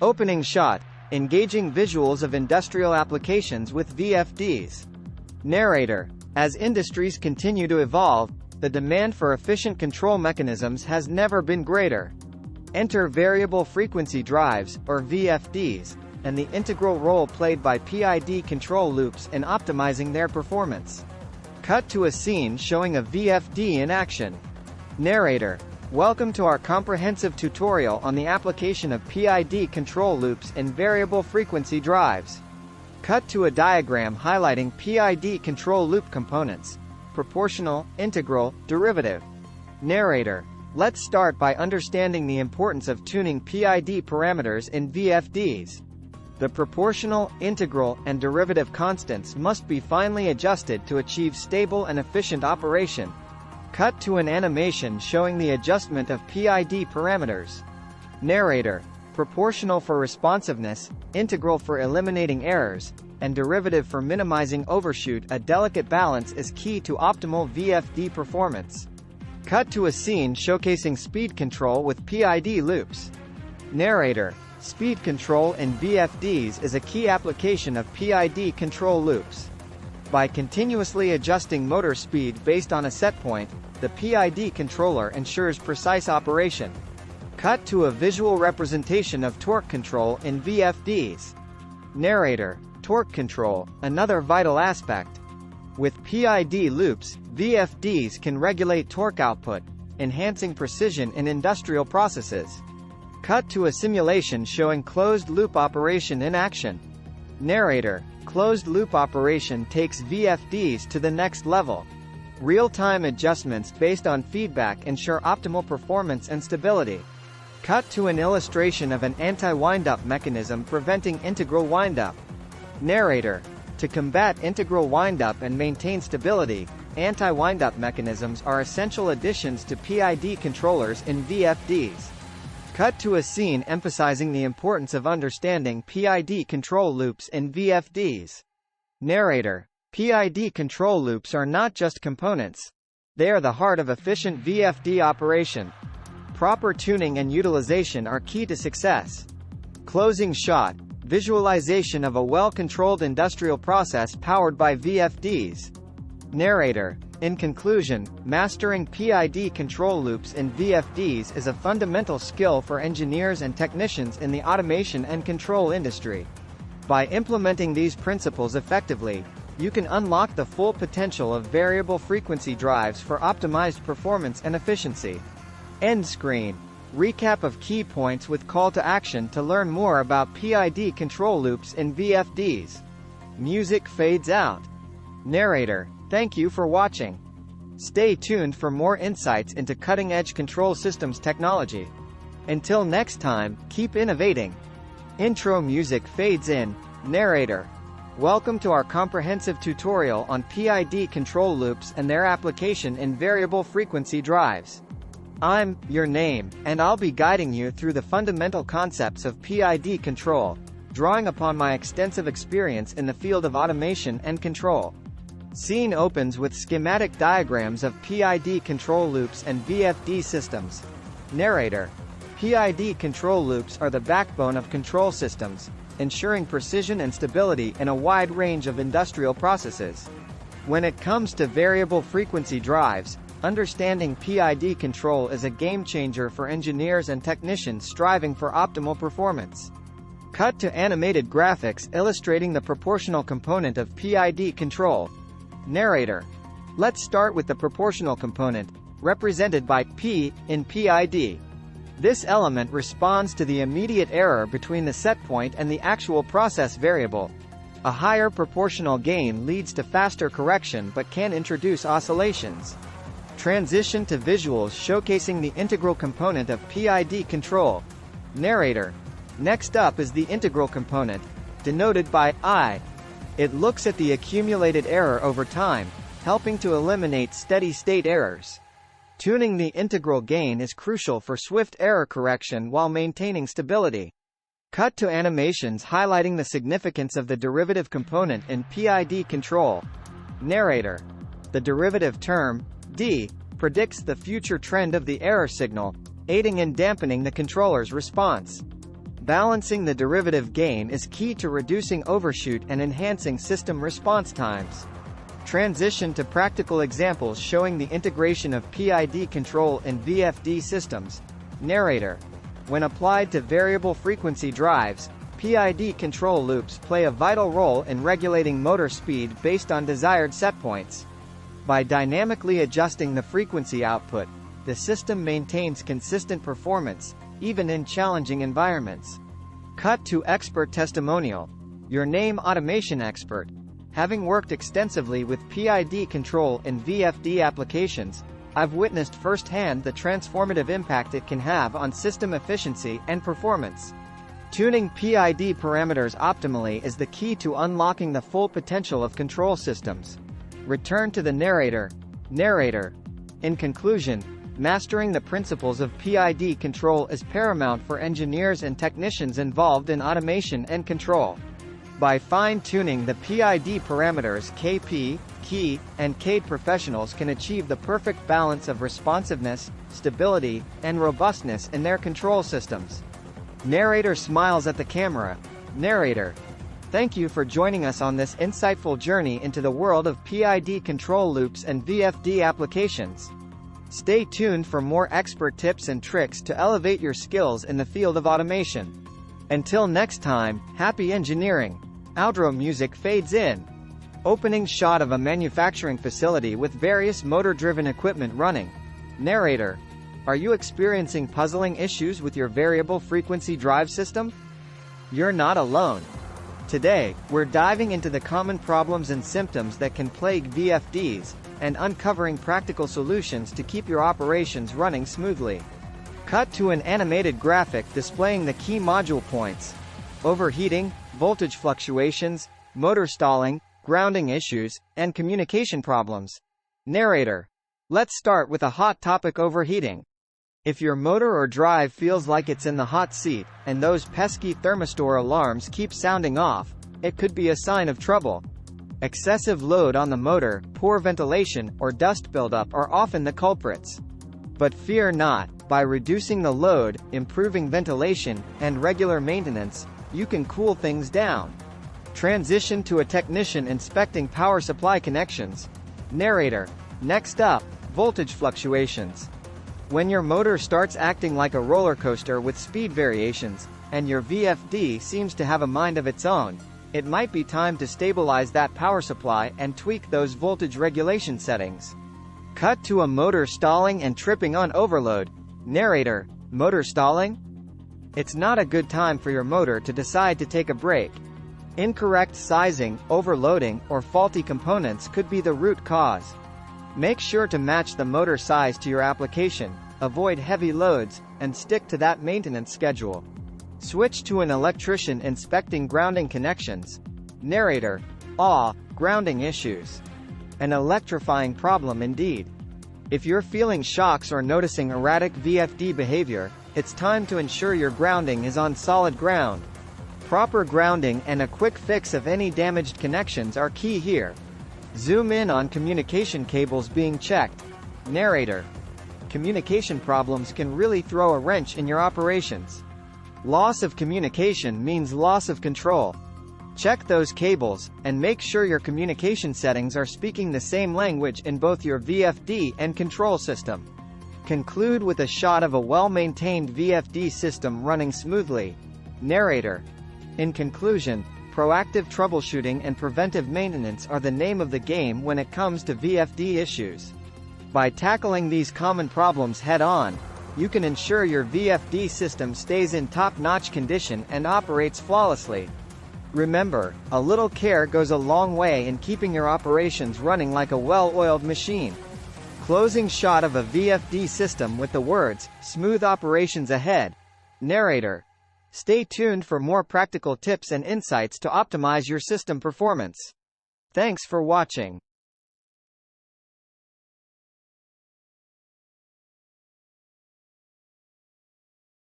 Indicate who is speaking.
Speaker 1: Opening shot. Engaging visuals of industrial applications with VFDs. Narrator. As industries continue to evolve, the demand for efficient control mechanisms has never been greater. Enter variable frequency drives, or VFDs, and the integral role played by PID control loops in optimizing their performance. Cut to a scene showing a VFD in action. Narrator. Welcome to our comprehensive tutorial on the application of PID control loops in variable frequency drives. Cut to a diagram highlighting PID control loop components: proportional, integral, derivative. Narrator. Let's start by understanding the importance of tuning PID parameters in VFDs. The proportional, integral, and derivative constants must be finely adjusted to achieve stable and efficient operation. Cut to an animation showing the adjustment of PID parameters. Narrator. Proportional for responsiveness, integral for eliminating errors, and derivative for minimizing overshoot. A delicate balance is key to optimal VFD performance. Cut to a scene showcasing speed control with PID loops. Narrator. Speed control in VFDs is a key application of PID control loops. By continuously adjusting motor speed based on a set point, the PID controller ensures precise operation. Cut to a visual representation of torque control in VFDs. Narrator. Torque control, another vital aspect. With PID loops, VFDs can regulate torque output, enhancing precision in industrial processes. Cut to a simulation showing closed-loop operation in action. Narrator. Closed-loop operation takes VFDs to the next level. Real-time adjustments based on feedback ensure optimal performance and stability. Cut to an illustration of an anti-windup mechanism preventing integral windup. Narrator. To combat integral windup and maintain stability, anti-windup mechanisms are essential additions to PID controllers in VFDs. Cut to a scene emphasizing the importance of understanding PID control loops in VFDs. Narrator. PID control loops are not just components. They are the heart of efficient VFD operation. Proper tuning and utilization are key to success. Closing shot. Visualization of a well-controlled industrial process powered by VFDs. Narrator. In conclusion, mastering PID control loops in VFDs is a fundamental skill for engineers and technicians in the automation and control industry. By implementing these principles effectively, you can unlock the full potential of variable frequency drives for optimized performance and efficiency. End screen. Recap of key points with call to action to learn more about PID control loops in VFDs. Music fades out. Narrator. Thank you for watching. Stay tuned for more insights into cutting-edge control systems technology. Until next time, keep innovating. Intro music fades in. Narrator. Welcome to our comprehensive tutorial on PID control loops and their application in variable frequency drives. I'm your name, and I'll be guiding you through the fundamental concepts of PID control, drawing upon my extensive experience in the field of automation and control. Scene opens with schematic diagrams of PID control loops and VFD systems. Narrator. PID control loops are the backbone of control systems, ensuring precision and stability in a wide range of industrial processes. When it comes to variable frequency drives, understanding PID control is a game-changer for engineers and technicians striving for optimal performance. Cut to animated graphics illustrating the proportional component of PID control. Narrator. Let's start with the proportional component, represented by P in PID. This element responds to the immediate error between the set point and the actual process variable. A higher proportional gain leads to faster correction but can introduce oscillations. Transition to visuals showcasing the integral component of PID control. Narrator. Next up is the integral component, denoted by I. It looks at the accumulated error over time, helping to eliminate steady-state errors. Tuning the integral gain is crucial for swift error correction while maintaining stability. Cut to animations highlighting the significance of the derivative component in PID control. Narrator. The derivative term, D, predicts the future trend of the error signal, aiding in dampening the controller's response. Balancing the derivative gain is key to reducing overshoot and enhancing system response times. Transition to practical examples showing the integration of PID control in VFD systems. Narrator. When applied to variable frequency drives, PID control loops play a vital role in regulating motor speed based on desired setpoints. By dynamically adjusting the frequency output, the system maintains consistent performance, even in challenging environments. Cut to expert testimonial. Your name automation expert. Having worked extensively with PID control in VFD applications, I've witnessed firsthand the transformative impact it can have on system efficiency and performance. Tuning PID parameters optimally is the key to unlocking the full potential of control systems. Return to the narrator. Narrator. In conclusion, mastering the principles of PID control is paramount for engineers and technicians involved in automation and control. By fine-tuning the PID parameters KP, key, and CADE, professionals can achieve the perfect balance of responsiveness, stability, and robustness in their control systems. Narrator smiles at the camera. Narrator. Thank you for joining us on this insightful journey into the world of PID control loops and VFD applications. Stay tuned for more expert tips and tricks to elevate your skills in the field of automation. Until next time, happy engineering. Outro music fades in. Opening shot of a manufacturing facility with various motor-driven equipment running. Narrator. Are you experiencing puzzling issues with your variable frequency drive system? You're not alone. Today, we're diving into the common problems and symptoms that can plague VFDs, and uncovering practical solutions to keep your operations running smoothly. Cut to an animated graphic displaying the key module points. Overheating, voltage fluctuations, motor stalling, grounding issues, and communication problems. Narrator. Let's start with a hot topic: overheating. If your motor or drive feels like it's in the hot seat, and those pesky thermistor alarms keep sounding off, it could be a sign of trouble. Excessive load on the motor, poor ventilation, or dust buildup are often the culprits. But fear not, by reducing the load, improving ventilation, and regular maintenance, you can cool things down. Transition to a technician inspecting power supply connections. Narrator. Next up, voltage fluctuations. When your motor starts acting like a roller coaster with speed variations, and your VFD seems to have a mind of its own, it might be time to stabilize that power supply and tweak those voltage regulation settings. Cut to a motor stalling and tripping on overload. Narrator. Motor stalling? It's not a good time for your motor to decide to take a break. Incorrect sizing, overloading, or faulty components could be the root cause. Make sure to match the motor size to your application, avoid heavy loads, and stick to that maintenance schedule. Switch to an electrician inspecting grounding connections. Narrator. Grounding issues. An electrifying problem indeed. If you're feeling shocks or noticing erratic VFD behavior, it's time to ensure your grounding is on solid ground. Proper grounding and a quick fix of any damaged connections are key here. Zoom in on communication cables being checked. Narrator. Communication problems can really throw a wrench in your operations. Loss of communication means loss of control. Check those cables, and make sure your communication settings are speaking the same language in both your VFD and control system. Conclude with a shot of a well-maintained VFD system running smoothly. Narrator. In conclusion, proactive troubleshooting and preventive maintenance are the name of the game when it comes to VFD issues. By tackling these common problems head-on, you can ensure your VFD system stays in top-notch condition and operates flawlessly. Remember, a little care goes a long way in keeping your operations running like a well-oiled machine. Closing shot of a VFD system with the words, "Smooth operations ahead." Narrator. Stay tuned for more practical tips and insights to optimize your system performance. Thanks for watching.